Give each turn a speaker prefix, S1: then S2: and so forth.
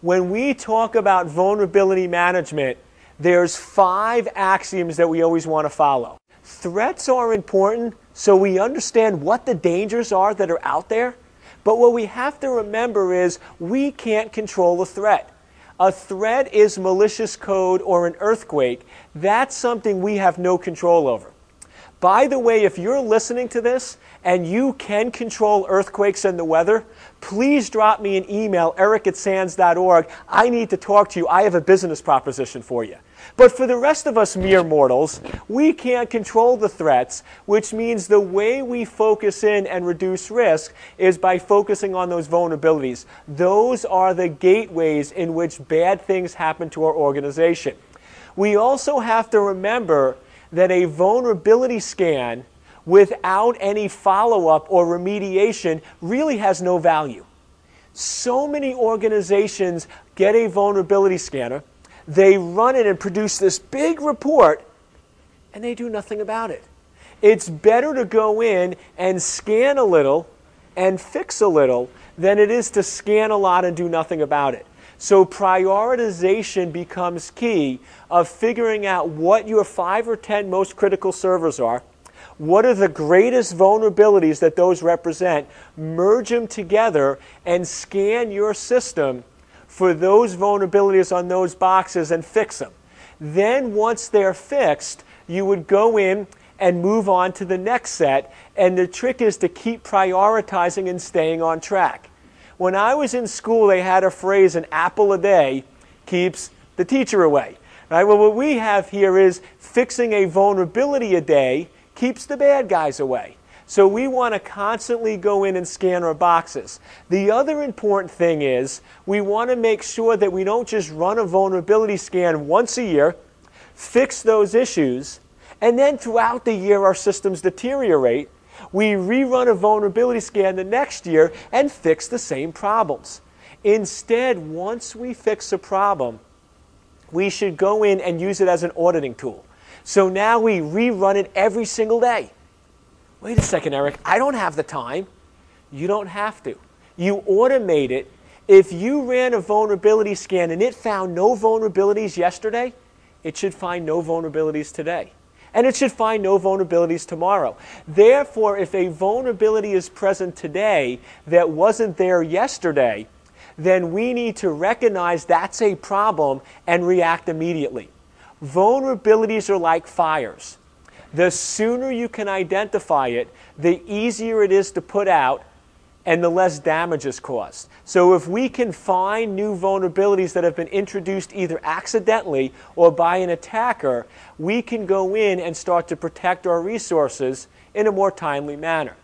S1: When we talk about vulnerability management, there's 5 axioms that we always want to follow. Threats are important so we understand what the dangers are that are out there. But what we have to remember is we can't control a threat. A threat is malicious code or an earthquake. That's something we have no control over. By the way, if you're listening to this and you can control earthquakes and the weather, please drop me an email, eric@sands.org. I need to talk to you. I have a business proposition for you. But for the rest of us mere mortals, we can't control the threats, which means the way we focus in and reduce risk is by focusing on those vulnerabilities. Those are the gateways in which bad things happen to our organization. We also have to remember that a vulnerability scan without any follow-up or remediation really has no value. So many organizations get a vulnerability scanner, they run it and produce this big report, and they do nothing about it. It's better to go in and scan a little and fix a little than it is to scan a lot and do nothing about it. So prioritization becomes key of figuring out what your 5 or 10 most critical servers are, what are the greatest vulnerabilities that those represent, merge them together, and scan your system for those vulnerabilities on those boxes and fix them. Then once they're fixed, you would go in and move on to the next set, and the trick is to keep prioritizing and staying on track. When I was in school, they had a phrase, an apple a day keeps the teacher away. Right? Well, what we have here is fixing a vulnerability a day keeps the bad guys away. So we want to constantly go in and scan our boxes. The other important thing is we want to make sure that we don't just run a vulnerability scan once a year, fix those issues, and then throughout the year our systems deteriorate. We rerun a vulnerability scan the next year and fix the same problems. Instead, once we fix a problem, we should go in and use it as an auditing tool. So now we rerun it every single day. Wait a second, Eric, I don't have the time. You don't have to. You automate it. If you ran a vulnerability scan and it found no vulnerabilities yesterday, it should find no vulnerabilities today. And it should find no vulnerabilities tomorrow. Therefore, if a vulnerability is present today that wasn't there yesterday, then we need to recognize that's a problem and react immediately. Vulnerabilities are like fires. The sooner you can identify it, the easier it is to put out and the less damage is caused. So if we can find new vulnerabilities that have been introduced either accidentally or by an attacker, we can go in and start to protect our resources in a more timely manner.